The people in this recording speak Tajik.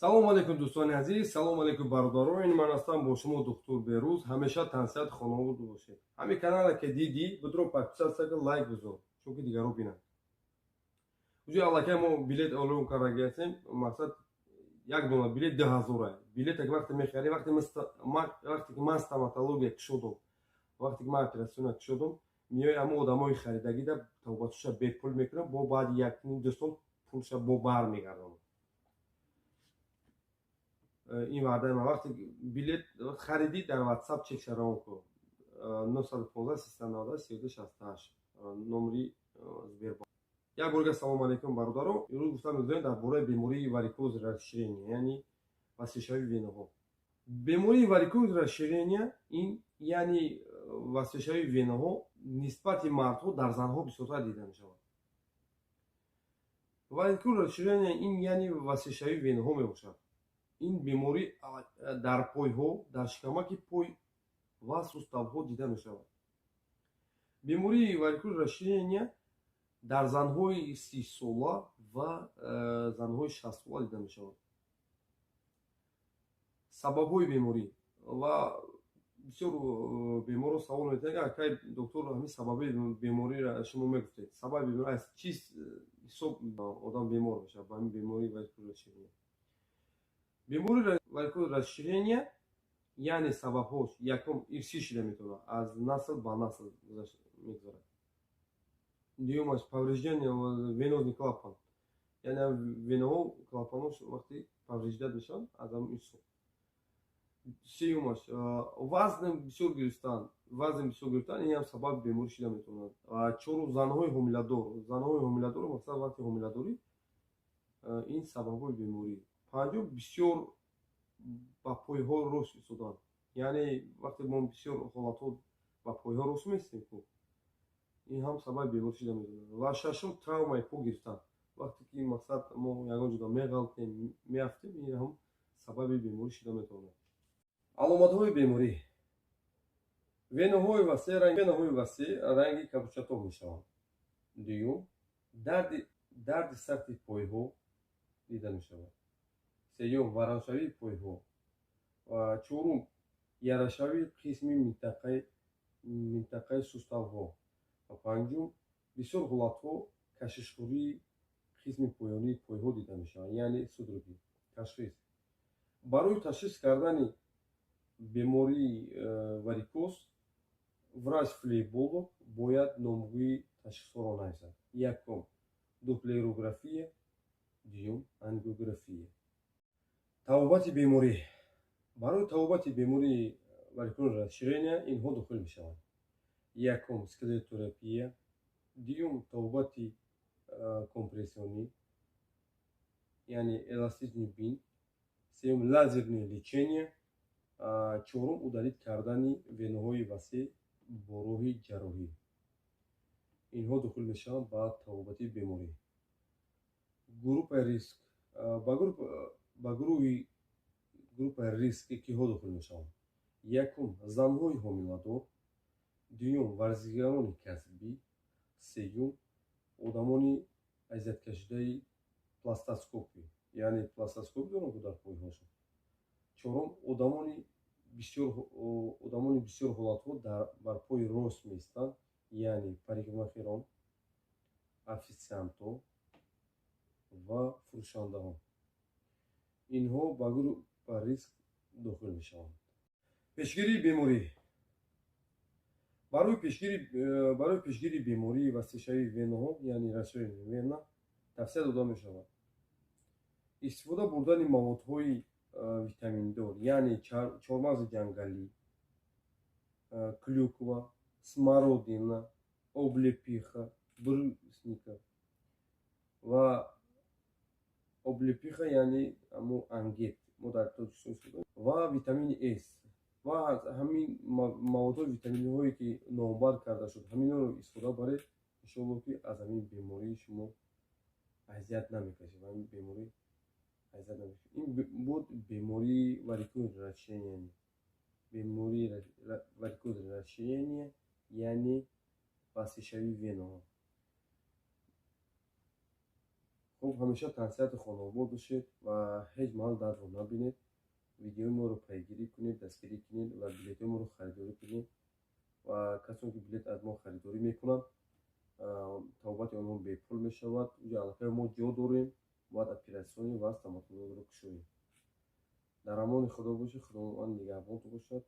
салом алейкум дӯстони азиз, салом алейкум бародарон. Ман ҳастам бо шумо доктор Берӯз. Ҳамеша тансиҳат хонавод бошед. ҳамин канале ки диди бидро подписатсия лайк бизор, чунки дигарҳо бинанд. уҷо аллакай мо билет олум кардаги ҳастем. Мақсад як дона билет 2000 билет ки вақте мехари, вақте ки ман стоматология кушодам, вақте ки ман оператсиона кушодам, миёи ҳамон одамои харидагида тавбатуша бепул мекунам, бо баъди 1-2 сол пулша бо бар мегардонам. این وعده من وقتی بلیت خریدی در واتساپ چک شراون کو 915 390 3268 نمری сбербанк. یک بار سلام علیکم برادران. امروز گفتم می‌ذارم درباره بیماری واریکوز расширения یعنی وسوش‌های وینه‌ها. بیماری واریکوز расширения این یعنی وسوش‌های وینه‌ها نسبت مردها در زنها بسیار دیده می‌شود. واریکوز расширения این یعنی وسوش‌های وینه‌ها میباشد. این بیماری در پای‌ها، در شکمک پای و سوستاب‌ها دیده می‌شود. بیماری واریکوز расширения در زن‌های 30 ساله و زن‌های 60 ساله دیده می‌شود. سبب‌های بیماری و بسیار بیمارا سوال می‌کنند که دکتر همین سبب بیماری را شما میگفتید. سبب بیماری از چی حساب آدم بیمار میشه با این بیماری واریکوز расширения. بیماری واریکوز расширения یعنی سبب‌هاش یکم ارثی شده میتونه، از نسل به نسل میگذره. دومش повреждение венозный клапан. یعنی венаҳо клапанош вақти поврежда мешаванд аз ҳамон ин. سومش وزن بسیار گرفتن این هم سبب بیماری شده میتونه. چهارم زن‌های حامله‌دار مثلا وقتی حامله‌داری این سبب‌های بیماری. پنجم بسیار با پای‌ها رشد شدن، یعنی وقتی ما بسیار حالت‌ها با پای‌ها رشد می‌کنیم این هم سبب بیماری شده می‌تونه. و ششم تравмаи پا گرفتن، وقتی که مقصد ما یگان جدا می‌غلطیم می‌افتیم این هم سبب بیماری شده می‌تونه. علامت‌های بیماری: венаҳои васеъ ранги кабучатоб мешаванд. дуюм дарди сахти пойҳо дида мешавад. سیوم ورانشوی پای‌ها و چهارم یراشوی قسم منطقه سوستاب‌ها و پنجم بسیار حالت‌ها کششخوری قسم پایانی پای‌ها دیده می‌شود، یعنی судороги. تشخیص: برای تشخیص کردن بیماری واریکوز врач флеболог باید نمونه تشخیص‌ها را نویسد. یکم دوپلرография، دوم ангиография. табобати беморӣ. барои табобати бемории варикоз расширения инҳо дохил мешаванд. якум склеротерапия, дуюм табобати компрессионӣ яъне эластичный бинт, сеюм лазерное лечение, чорум удалит кардани венаҳои васеъ бо роҳи ҷарроҳӣ. инҳо дохил мешаванд ба табобати беморӣ. группаи риск. ба группаи риск киҳо дохил мешаванд? якум занҳои ҳомиладор, дуюм варзишгарони касбӣ, сеюм одамони азияткашидаи пластоскопӣ, яъне пластоскопӣ доранд дар пойҳошон. чорум одамони бисёр ҳолатҳо бар пои рост меистанд, яъне парикмахерон, офисиантҳо ва фурӯшандаҳо. инҳо ба группа риск дохил мешаванд. пешгирии беморӣ. барои пешгирии бемории васвишаи венаҳо яъне расширения вена тавсия дода мешавад истифода бурдани маводҳои витаминдор, яъне чормағзи ҷангалӣ, клюква, смородина, облепиха, брусника ва облепиха яъне ҳамон ангет мо дар тоҷикистон истифода ва витамини С ва ҳамин маводҳои витаминиҳое ки номбар карда шуд ҳаминҳоро истифода баред иншоалло ки аз ҳамин бемории шумо азият намекашед. ин буд бемории варикоз расширения. بیماری واریکوز расширения یعنی وسوش‌های وینه‌ها. خب ҳамеша тавсияти хонобод бошед ва ҳеҷ маҳал дардро набинед. Видеои моро пайгирӣ кунед, дастгирӣ кунед ва билетҳои моро харидорӣ кунед ва касоне ки билет аз мо харидорӣ мекунанд тавбати онҳо бепул мешавад. Уҷа аллакай мо ҷо дорем, бояд оператсиони ва стоматологро кушоем. Дар амони худо бошед. Худованд нигаҳбонтон бошад.